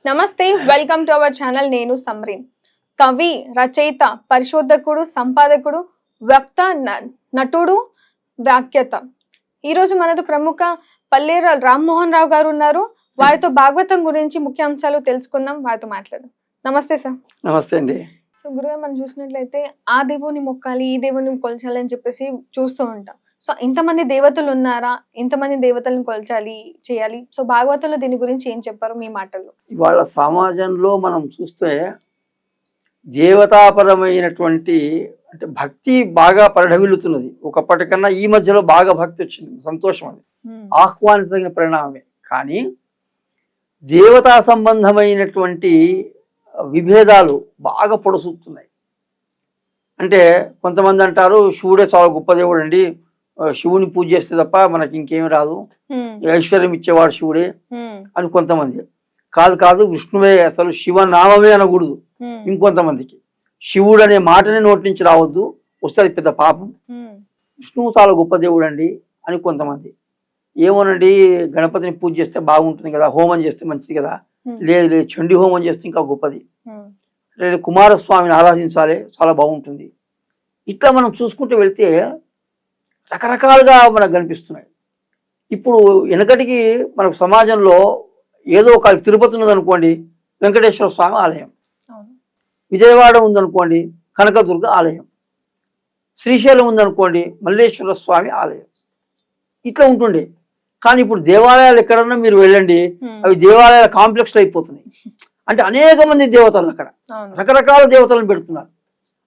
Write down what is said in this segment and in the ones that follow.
నమస్తే, welcome to our channel. నేను సమ్రీన్. కవి, రచయిత, పరిశోధకుడు, సంపాదకుడు, వక్త, నటుడు, వ్యాఖ్యాత. ఈరోజు మనతో ప్రముఖ పల్లేర రామ్మోహన్ రావు గారు ఉన్నారు. వారితో భాగవతం గురించి ముఖ్యాంశాలు తెలుసుకుందాం, వారితో మాట్లాడదాం. నమస్తే సార్. నమస్తే అండి. సో గురుగారు, మనం చూసినట్లయితే ఆ దేవుని మొక్కాలి, ఈ దేవుని కొలచాలి అని చెప్పేసి చూస్తూ ఉంటాం. సో ఇంతమంది దేవతలు ఉన్నారా, ఇంతమంది దేవతలను కొలచాలి, చేయాలి? సో భాగవతంలో దీని గురించి ఏం చెప్పారు మీ మాటల్లో? ఇవాళ సమాజంలో మనం చూస్తే దేవతాపరమైనటువంటి అంటే భక్తి బాగా పరిఢవిల్లుతున్నది. ఒకప్పటికన్నా ఈ మధ్యలో బాగా భక్తి వచ్చింది, సంతోషం. అది ఆహ్వానించదగిన పరిణామమే. కానీ దేవతా సంబంధమైనటువంటి విభేదాలు బాగా పొడసూపుతున్నాయి. అంటే కొంతమంది అంటారు శివుడే చాలా గొప్ప దేవుడు అండి, శివుని పూజ చేస్తే తప్ప మనకి ఇంకేమి రాదు, ఐశ్వర్యం ఇచ్చేవాడు శివుడే అని కొంతమంది. కాదు కాదు, విష్ణువే అసలు శివనామమే అనకూడదు. ఇంకొంతమందికి శివుడు అనే మాటనే నోటి నుంచి రావద్దు, వస్తే అది పెద్ద పాపం, విష్ణువు చాలా గొప్ప దేవుడు అండి అని కొంతమంది. ఏమోనండి, గణపతిని పూజ చేస్తే బాగుంటుంది కదా, హోమం చేస్తే మంచిది కదా, లేదు లేదు చండీ హోమం చేస్తే ఇంకా గొప్పది, లేదు కుమారస్వామిని ఆరాధించాలి చాలా బాగుంటుంది. ఇట్లా మనం చూసుకుంటూ వెళ్తే రకరకాలుగా మనకు కనిపిస్తున్నాయి. ఇప్పుడు వెనకటికి మనకు సమాజంలో ఏదో ఒక తిరుపతి ఉన్నదనుకోండి, వెంకటేశ్వర స్వామి ఆలయం, విజయవాడ ఉందనుకోండి కనకదుర్గ ఆలయం, శ్రీశైలం ఉందనుకోండి మల్లేశ్వర స్వామి ఆలయం, ఇట్లా ఉంటుండే. కానీ ఇప్పుడు దేవాలయాలు ఎక్కడన్నా మీరు వెళ్ళండి, అవి దేవాలయాల కాంప్లెక్స్లు అయిపోతున్నాయి. అంటే అనేక మంది దేవతలను అక్కడ రకరకాల దేవతలను పెడుతున్నారు.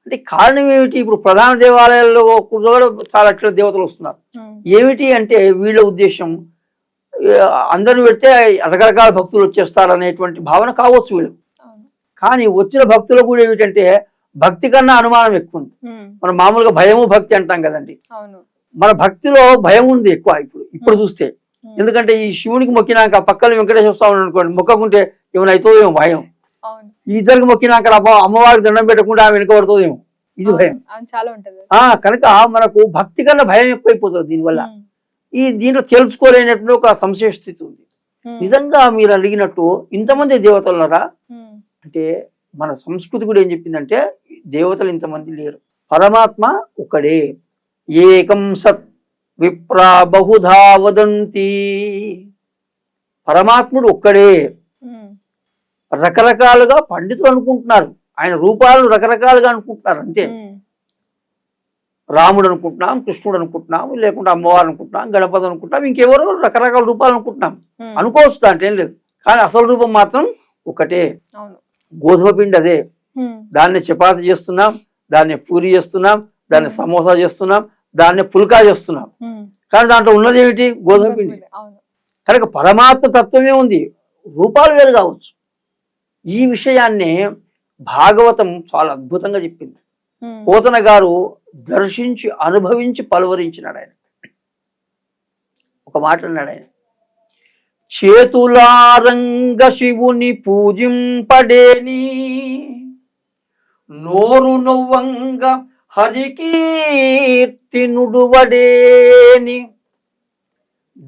అంటే కారణం ఏమిటి? ఇప్పుడు ప్రధాన దేవాలయాల్లో కూడా చాలా అట్లా దేవతలు వస్తున్నారు. ఏమిటి అంటే వీళ్ళ ఉద్దేశం అందరిని పెడితే రకరకాల భక్తులు వచ్చేస్తారు అనేటువంటి భావన కావచ్చు వీళ్ళు. కానీ వచ్చిన భక్తులు కూడా ఏమిటంటే భక్తి కన్నా అనుమానం ఎక్కువ ఉంది. మనం మామూలుగా భయము భక్తి అంటాం కదండి, మన భక్తిలో భయం ఉంది ఎక్కువ ఇప్పుడు చూస్తే. ఎందుకంటే ఈ శివునికి మొక్కినాక పక్కన వెంకటేశ్వర స్వామి అనుకోండి, మొక్కకుంటే ఏమైనా అవుతుందో ఏమో భయం. ఈ ఇద్దరికి మొక్కినాక అమ్మవారికి దండం పెట్టకుండా ఆమె వెనుకబడుతుందేమో, ఇది భయం. కనుక మనకు భక్తి కన్నా భయం ఎక్కువైపోతుంది దీనివల్ల. దీంట్లో తెలుసుకోలేనటువంటి ఒక సంశయ స్థితి ఉంది. నిజంగా మీరు అడిగినట్టు ఇంతమంది దేవతలున్నారా అంటే మన సంస్కృతి కూడా ఏం చెప్పిందంటే దేవతలు ఇంతమంది లేరు, పరమాత్మ ఒక్కడే. ఏకం సత్ విప్రా బహుధా వదంతి. పరమాత్ముడు ఒక్కడే. రకరకాలుగా పండితులు అనుకుంటున్నారు, ఆయన రూపాలను రకరకాలుగా అనుకుంటున్నారు అంతే. రాముడు అనుకుంటున్నాం, కృష్ణుడు అనుకుంటున్నాం, లేకుంటే అమ్మవారు అనుకుంటున్నాం, గణపతి అనుకుంటున్నాం, ఇంకెవరో రకరకాల రూపాలు అనుకుంటున్నాం. అనుకోవచ్చు, దాంట్లో ఏం లేదు. కానీ అసలు రూపం మాత్రం ఒకటే. గోధుమ పిండి అదే, దాన్ని చపాతి చేస్తున్నాం, దాన్ని పూరి చేస్తున్నాం, దాన్ని సమోసా చేస్తున్నాం, దాన్ని పుల్కా చేస్తున్నాం. కానీ దాంట్లో ఉన్నది ఏమిటి? గోధుమ పిండి. కనుక పరమాత్మ తత్వమే ఉంది, రూపాలు వేరు కావచ్చు. ఈ విషయాన్ని భాగవతం చాలా అద్భుతంగా చెప్పింది. పోతన గారు దర్శించి అనుభవించి పలువరించినాడు. ఆయన ఒక మాట అన్నాడు, ఆయన చేతులారంగ శివుని పూజింపడేని, నోరు నొవ్వంగ హరికీర్తి నుడువడేని,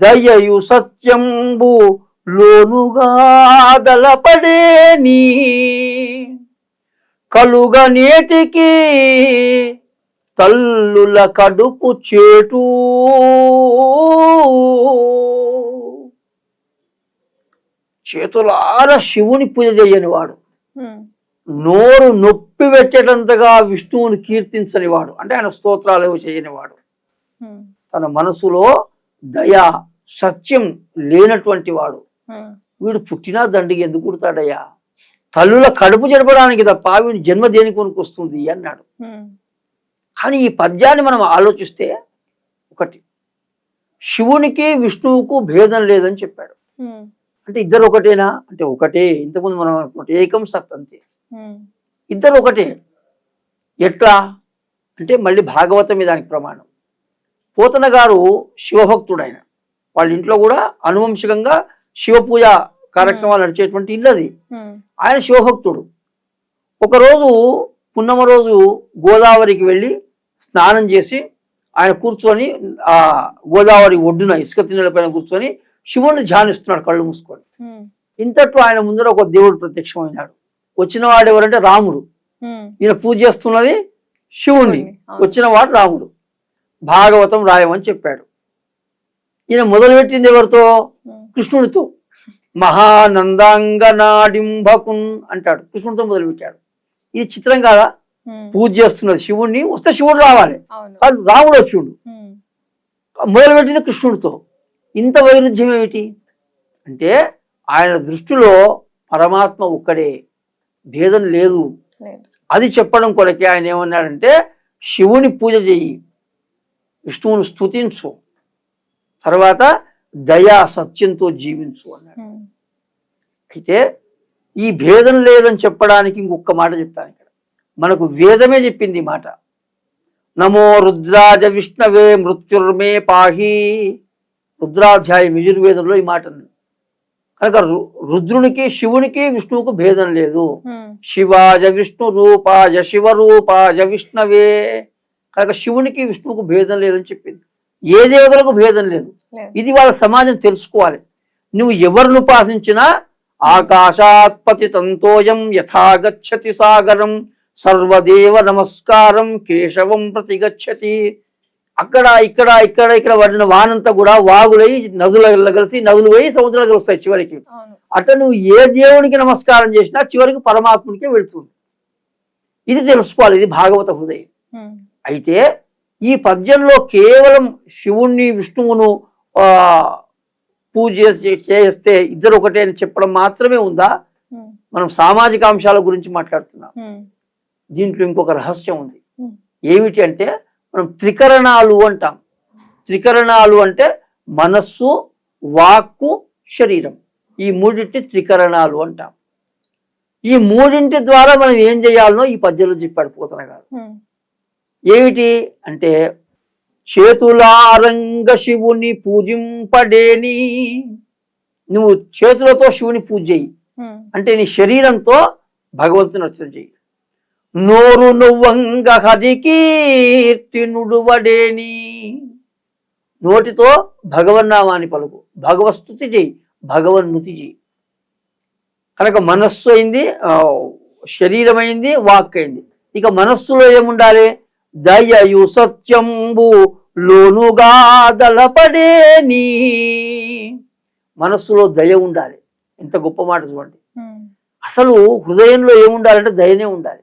దయయు సత్యంబు లోనుగా దళపడేని, కలుగ నేటికి తల్లుల కడుపు చేటు, చేతులార శివుని పూజ చేయని వాడు, నోరు నొప్పి పెట్టేటంతగా విష్ణువుని కీర్తించని వాడు, అంటే ఆయన స్తోత్రాలు చేయని వాడు, తన మనసులో దయా సత్యం లేనటువంటి వాడు, వీడు పుట్టినా దండికి ఎందుకు పుడతాడయ్యా, తల్లుల కడుపు జరపడానికి తప్ప వీడి జన్మ దేనికి కొనుక్కు వస్తుంది అన్నాడు. కానీ ఈ పద్యాన్ని మనం ఆలోచిస్తే ఒకటి, శివునికి విష్ణువుకు భేదం లేదని చెప్పాడు. అంటే ఇద్దరు ఒకటేనా అంటే ఒకటే. ఇంతకుముందు మనం అనుకుంటే ఏకం సత్ అంతే, ఇద్దరు ఒకటే. ఎట్లా అంటే మళ్ళీ భాగవతం దానికి ప్రమాణం. పోతన గారు శివభక్తుడు, ఆయన వాళ్ళ ఇంట్లో కూడా అనువంశికంగా శివ పూజ కార్యక్రమాలు నడిచేటువంటి ఇల్లు అది. ఆయన శివభక్తుడు. ఒకరోజు పున్నమ రోజు గోదావరికి వెళ్ళి స్నానం చేసి ఆయన కూర్చొని ఆ గోదావరి ఒడ్డున ఇసుక తిన్నెల పైన కూర్చొని శివుణ్ణి ధ్యానిస్తున్నాడు కళ్ళు మూసుకొని. ఇంతట్లో ఆయన ముందర ఒక దేవుడు ప్రత్యక్షమైనాడు. వచ్చిన వాడు ఎవరంటే రాముడు. ఈయన పూజ చేస్తున్నది శివుణ్ణి, వచ్చిన వాడు రాముడు. భాగవతం రాయమని చెప్పాడు. ఈయన మొదలుపెట్టింది ఎవరితో? కృష్ణుడితో. మహానందాంగనాడింభకున్ అంటాడు, కృష్ణుడితో మొదలుపెట్టాడు. ఇది చిత్రం కాదా? పూజ చేస్తున్నది శివుణ్ణి, వస్తే శివుడు రావాలి, కానీ రాముడు వచ్చిండు. మొదలుపెట్టింది కృష్ణుడితో. ఇంత వైరుధ్యం ఏమిటి అంటే, ఆయన దృష్టిలో పరమాత్మ ఒక్కడే, భేదం లేదు. అది చెప్పడం కొరకే ఆయన ఏమన్నాడంటే, శివుని పూజ చెయ్యి, విష్ణువును స్తుతించు, తర్వాత దయా సత్యంతో జీవించు అన్నాడు. అయితే ఈ భేదం లేదని చెప్పడానికి ఇంకొక మాట చెప్తాను. ఇక్కడ మనకు వేదమే చెప్పింది ఈ మాట. నమో రుద్రాజ విష్ణవే మృత్యుర్మే పాహి, రుద్రాధ్యాయం యజుర్వేదంలో ఈ మాట ఉంది. కనుక రుద్రునికి శివునికి విష్ణువుకు భేదం లేదు. శివాజ విష్ణు రూపాజ శివరూపాజ విష్ణవే, కనుక శివునికి విష్ణువుకు భేదం లేదని చెప్పింది. ఏ దేవతలకు భేదం లేదు. ఇది వాళ్ళ సమాజం తెలుసుకోవాలి. నువ్వు ఎవరిని ఉపాసించినా ఆకాశాత్పతి తంతోయం యథాగచ్చతి సాగరం సర్వదేవ నమస్కారం కేశవం ప్రతిగచ్చతి. అక్కడ ఇక్కడ ఇక్కడ ఇక్కడ పడిన వానంతా కూడా వాగులై నదుల కలిసి నదులు పోయి సముద్రాలు కలుస్తాయి చివరికి. అట్లా నువ్వు ఏ దేవునికి నమస్కారం చేసినా చివరికి పరమాత్మునికే వెళుతుంది. ఇది తెలుసుకోవాలి. ఇది భాగవత హృదయం. అయితే ఈ పద్యంలో కేవలం శివుణ్ణి విష్ణువును పూజ చేస్తే ఇద్దరు ఒకటే అని చెప్పడం మాత్రమే ఉందా? మనం సామాజిక అంశాల గురించి మాట్లాడుతున్నాం. దీంట్లో ఇంకొక రహస్యం ఉంది. ఏమిటి అంటే, మనం త్రికరణాలు అంటాం. త్రికరణాలు అంటే మనస్సు, వాక్కు, శరీరం. ఈ మూడింటి త్రికరణాలు అంటాం. ఈ మూడింటి ద్వారా మనం ఏం చేయాలనో ఈ పద్యంలో చెప్పాడు పోతన గారు. ఏమిటి అంటే, చేతులారంగ శివుని పూజింపడేని. నువ్వు చేతులతో శివుని పూజ చేయి అంటే నీ శరీరంతో భగవంతుని అర్చన చెయ్యి. నోరు నువ్వంగ హరికీర్తి నుడువడేని, నోటితో భగవన్నామాన్ని పలుకు, భగవస్తుతి చెయ్యి, భగవన్నుతి చెయ్యి. కనుక మనస్సు అయింది, శరీరం అయింది, వాక్ అయింది. ఇక మనస్సులో ఏముండాలి? దయయు సత్యంబు లోనుగా దళపడేని. మనస్సులో దయ ఉండాలి. ఎంత గొప్ప మాట చూడండి. అసలు హృదయంలో ఏముండాలంటే దయనే ఉండాలి.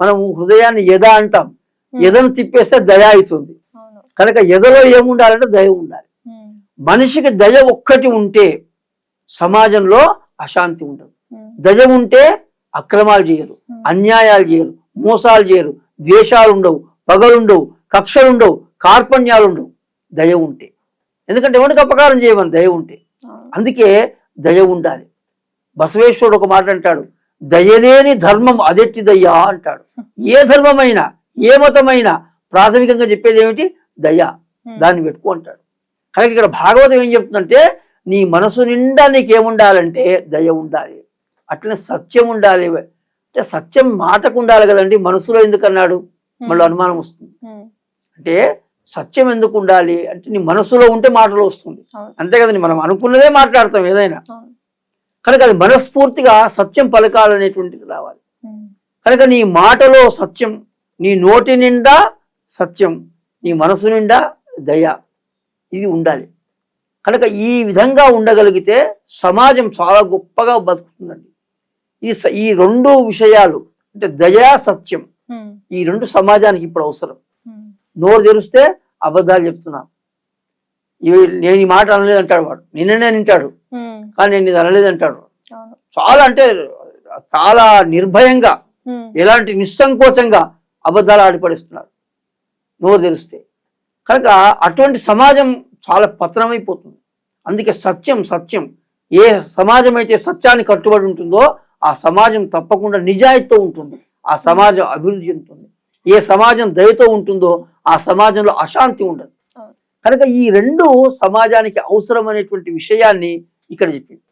మనం హృదయాన్ని ఎద అంటాం. ఎదను తిప్పేస్తే దయ అవుతుంది. కనుక ఎదలో ఏముండాలంటే దయ ఉండాలి. మనిషికి దయ ఒక్కటి ఉంటే సమాజంలో అశాంతి ఉండదు. దయ ఉంటే అక్రమాలు చేయరు, అన్యాయాలు చేయరు, మోసాలు చేయరు, ద్వేషాలు ఉండవు, పగలుండవు, కక్షలుండవు, కార్పణ్యాలు ఉండవు దయ ఉంటే. ఎందుకంటే ఎవరికి అపకారం చేయమని దయ ఉంటే. అందుకే దయ ఉండాలి. బసవేశ్వరుడు ఒక మాట అంటాడు, దయలేని ధర్మం అదెట్టి దయ్యా అంటాడు. ఏ ధర్మమైనా ఏ మతమైనా ప్రాథమికంగా చెప్పేది ఏమిటి? దయ. దాన్ని పెట్టుకో అంటాడు. కనుక ఇక్కడ భాగవతం ఏం చెప్తుందంటే, నీ మనసు నిండా నీకేముండాలంటే దయ ఉండాలి. అట్లనే సత్యం ఉండాలి. అంటే సత్యం మాటకు ఉండాలి కదండి, మనసులో ఎందుకు అన్నాడు? మళ్ళీ అనుమానం వస్తుంది. అంటే సత్యం ఎందుకు ఉండాలి అంటే, నీ మనసులో ఉంటే మాటలో వస్తుంది. అంతే కదండి, మనం అనుకున్నదే మాట్లాడతాం ఏదైనా. కనుక అది మనస్ఫూర్తిగా సత్యం పలకాలనేటువంటిది రావాలి. కనుక నీ మాటలో సత్యం, నీ నోటి నిండా సత్యం, నీ మనసు నిండా దయ, ఇది ఉండాలి. కనుక ఈ విధంగా ఉండగలిగితే సమాజం చాలా గొప్పగా బతుకుతుందండి. ఈ రెండు విషయాలు అంటే దయా సత్యం, ఈ రెండు సమాజానికి ఇప్పుడు అవసరం. నోరు తెరిస్తే అబద్ధాలు చెప్తున్నా, నేను ఈ మాట అనలేదు అంటాడు వాడు, నిన్ననే వింటాడు కానీ నేను ఇది అనలేదు అంటాడు. చాలా అంటే చాలా నిర్భయంగా, ఎలాంటి నిస్సంకోచంగా అబద్ధాలు ఆడిపడిస్తున్నారు నోరు తెరిస్తే. కనుక అటువంటి సమాజం చాలా పతనమైపోతుంది. అందుకే సత్యం సత్యం, ఏ సమాజం అయితే సత్యాన్ని కట్టుబడి ఉంటుందో ఆ సమాజం తప్పకుండా నిజాయితీతో ఉంటుంది, ఆ సమాజం అభివృద్ధి చెందుతుంది. ఏ సమాజం దయతో ఉంటుందో ఆ సమాజంలో అశాంతి ఉండదు. కనుక ఈ రెండు సమాజానికి అవసరమైనటువంటి విషయాన్ని ఇక్కడ చెప్పింది.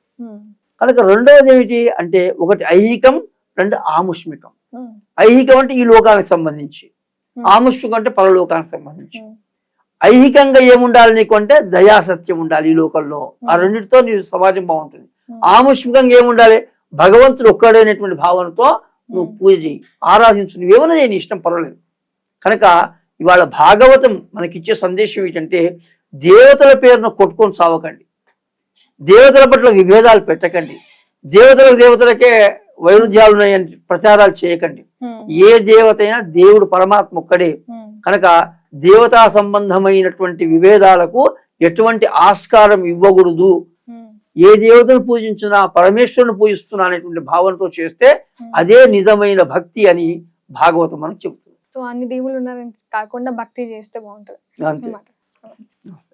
కనుక రెండవది ఏమిటి అంటే, ఒకటి ఐహికం, రెండు ఆముష్మికం. ఐహికం అంటే ఈ లోకానికి సంబంధించి, ఆముష్మికం అంటే పరలోకానికి సంబంధించి. ఐహికంగా ఏముండాలి నీకు అంటే దయాసత్యం ఉండాలి ఈ లోకంలో. ఆ రెండింటితో నీ సమాజం బాగుంటుంది. ఆముష్మికంగా ఏముండాలి, భగవంతుడు ఒక్కడైనటువంటి భావనతో నువ్వు పూజ చేయి, ఆరాధించు, నువ్వేమన్నా చేయి, నీ ఇష్టం, పర్వాలేదు. కనుక ఇవాళ భాగవతం మనకిచ్చే సందేశం ఏంటంటే దేవతల పేరును కొట్టుకొని సావకండి, దేవతల పట్ల విభేదాలు పెట్టకండి, దేవతలకే వైరుధ్యాలు ఉన్నాయని ప్రచారాలు చేయకండి. ఏ దేవత అయినా దేవుడు పరమాత్మ ఒక్కడే. కనుక దేవతా సంబంధమైనటువంటి విభేదాలకు ఎటువంటి ఆస్కారం ఇవ్వకూడదు. ఏ దేవతను పూజించినా పరమేశ్వరుని పూజిస్తున్నా అనేటువంటి భావనతో చేస్తే అదే నిజమైన భక్తి అని భాగవతం మనకు చెబుతుంది. సో అన్ని దేవుళ్ళు ఉన్నారని కాకుండా భక్తి చేస్తే బాగుంటుంది. అంతే. నమస్తే.